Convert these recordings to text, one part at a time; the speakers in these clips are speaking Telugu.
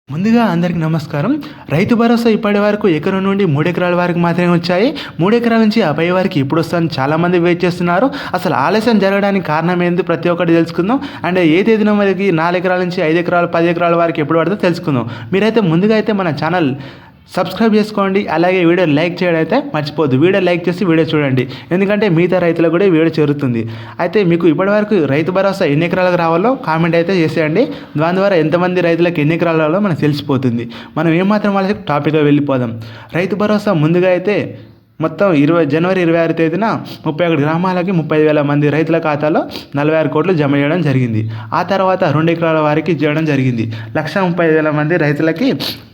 ముందుగా అందరికీ నమస్కారం. రైతు భరోసా ఇప్పటి వరకు ఎకరం నుండి 3 ఎకరాల వరకు మాత్రమే వచ్చాయి. 3 ఎకరాల నుంచి 50 వరకు ఎప్పుడు వస్తుందని చాలామంది వెయిట్ చేస్తున్నారు. అసలు ఆలస్యం జరగడానికి కారణం ఏంది ప్రతి ఒక్కటి తెలుసుకుందాం. అండ్ ఏ తేదీన మనకి 4 ఎకరాల నుంచి 5 ఎకరాలు 10 ఎకరాల వరకు ఎప్పుడు పడుతుందో తెలుసుకుందాం. మీరైతే ముందుగా అయితే మన ఛానల్ సబ్స్క్రైబ్ చేసుకోండి. అలాగే వీడియో లైక్ చేయడం అయితే మర్చిపోద్దు. వీడియో లైక్ చేసి వీడియో చూడండి, ఎందుకంటే మిగతా రైతులకు కూడా వీడియో చేరుతుంది. అయితే మీకు ఇప్పటివరకు రైతు భరోసా ఎన్ని ఎకరాలకు రావాలో కామెంట్ అయితే చేసేయండి. దాని ద్వారా ఎంతమంది రైతులకు ఎన్ని ఎకరాలు రావాలో మనకు తెలిసిపోతుంది. మనం ఏమాత్రం వాళ్ళకి టాపిక్లో వెళ్ళిపోదాం. రైతు భరోసా ముందుగా అయితే మొత్తం జనవరి 26 తేదీన 31 గ్రామాలకి 30,000 మంది రైతుల ఖాతాలో 46 కోట్లు జమ చేయడం జరిగింది. ఆ తర్వాత 2 ఎకరాల వారికి చేయడం జరిగింది. 130,000 మంది రైతులకి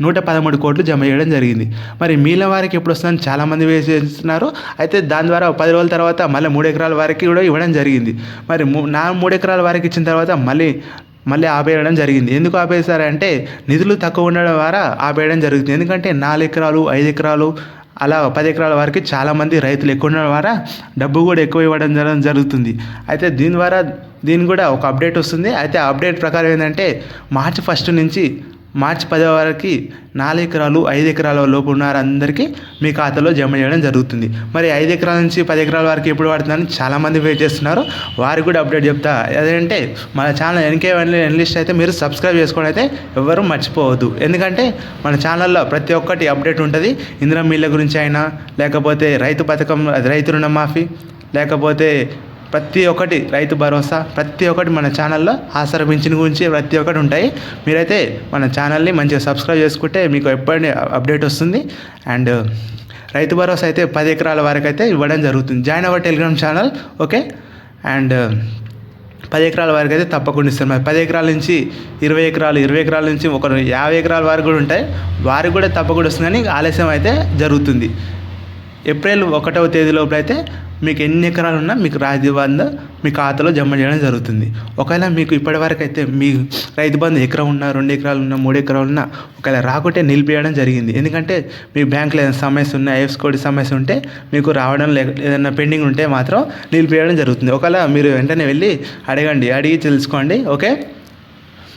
113 కోట్లు జమ చేయడం జరిగింది. మరి మీల వారికి ఎప్పుడు వస్తుందని చాలామంది వేసి చేస్తున్నారు. అయితే దాని ద్వారా 10 రోజుల తర్వాత మళ్ళీ 3 ఎకరాల వారికి కూడా ఇవ్వడం జరిగింది. మరి 3 ఎకరాల వారికి ఇచ్చిన తర్వాత మళ్ళీ ఆపేయడం జరిగింది. ఎందుకు ఆపేశారంటే నిధులు తక్కువ ఉండడం ద్వారా ఆపేయడం జరుగుతుంది. ఎందుకంటే 4 ఎకరాలు 5 ఎకరాలు అలా 10 ఎకరాల వరకు చాలామంది రైతులు ఎక్కువ ఉండడం ద్వారా డబ్బు కూడా ఎక్కువ ఇవ్వడం జరుగుతుంది. అయితే దీని కూడా ఒక అప్డేట్ వస్తుంది. అయితే ఆ అప్డేట్ ప్రకారం ఏంటంటే మార్చి 1 నుంచి మార్చి 10 వరకు 4 ఎకరాలు 5 ఎకరాల లోపు ఉన్న వారందరికీ మీ ఖాతాలో జమ చేయడం జరుగుతుంది. మరి 5 ఎకరాల నుంచి 10 ఎకరాల వరకు ఎప్పుడు పడుతుందని చాలామంది వెయిట్ చేస్తున్నారు. వారికి కూడా అప్డేట్ చెప్తా. అదేంటే మన ఛానల్ ఎన్కే ఎనలిస్ట్ అయితే మీరు సబ్స్క్రైబ్ చేసుకోవడం అయితే ఎవరు మర్చిపోవద్దు. ఎందుకంటే మన ఛానల్లో ప్రతి ఒక్కటి అప్డేట్ ఉంటుంది. ఇందిరా మిల్ల గురించి అయినా, లేకపోతే రైతు పథకం, రైతు రుణమాఫీ, లేకపోతే ప్రతి ఒక్కటి రైతు భరోసా, ప్రతి ఒక్కటి మన ఛానల్లో ఆసరా పింఛన్ గురించి ప్రతి ఒక్కటి ఉంటాయి. మీరైతే మన ఛానల్ని మంచిగా సబ్స్క్రైబ్ చేసుకుంటే మీకు ఎప్పటి అప్డేట్ వస్తుంది. అండ్ రైతు భరోసా అయితే 10 ఎకరాల వరకు అయితే ఇవ్వడం జరుగుతుంది. జాయిన్ అవ్వ టెలిగ్రామ్ ఛానల్, ఓకే. అండ్ 10 ఎకరాల వరకు అయితే తప్పకుండా ఇస్తారు. మరి 10 ఎకరాల నుంచి 20 ఎకరాలు, 20 ఎకరాల నుంచి 50 ఎకరాల వరకు కూడా ఉంటాయి. వారికి కూడా తప్పకుండా వస్తుందని ఆలస్యం అయితే జరుగుతుంది. ఏప్రిల్ 1వ తేదీ లోపల అయితే మీకు ఎన్ని ఎకరాలు ఉన్నా మీకు రైతు బంధు మీ ఖాతాలో జమ చేయడం జరుగుతుంది. ఒకవేళ మీకు ఇప్పటివరకు అయితే మీ రైతు బంధు ఎకరం ఉన్నా, 2 ఎకరాలు ఉన్నా, 3 ఎకరాలు ఉన్నా ఒకవేళ రాకుంటే నిలిపేయడం జరిగింది. ఎందుకంటే మీ బ్యాంకులో ఏదైనా సమస్య ఉన్నా, ఐఎఫ్ఎస్ కోడ్ సమస్య ఉంటే మీకు రావడం ఏదైనా పెండింగ్ ఉంటే మాత్రం నిలిపేయడం జరుగుతుంది. ఒకవేళ మీరు వెంటనే వెళ్ళి అడిగి తెలుసుకోండి, ఓకే.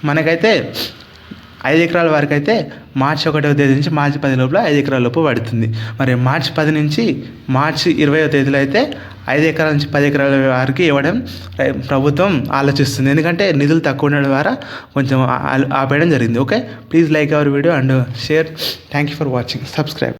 మనకైతే 5 ఎకరాల వరకు అయితే మార్చి 1వ తేదీ నుంచి మార్చి 10 లోపల 5 ఎకరాల లోపు పడుతుంది. మరి మార్చి 10 నుంచి మార్చి 20వ తేదీలో అయితే 5 ఎకరాల నుంచి 10 ఎకరాల వరకు ఇవ్వడం ప్రభుత్వం ఆలోచిస్తుంది. ఎందుకంటే నిధులు తక్కువ ఉండడం ద్వారా కొంచెం ఆపేయడం జరిగింది, okay. Please like our video and share. Thank you for watching. Subscribe.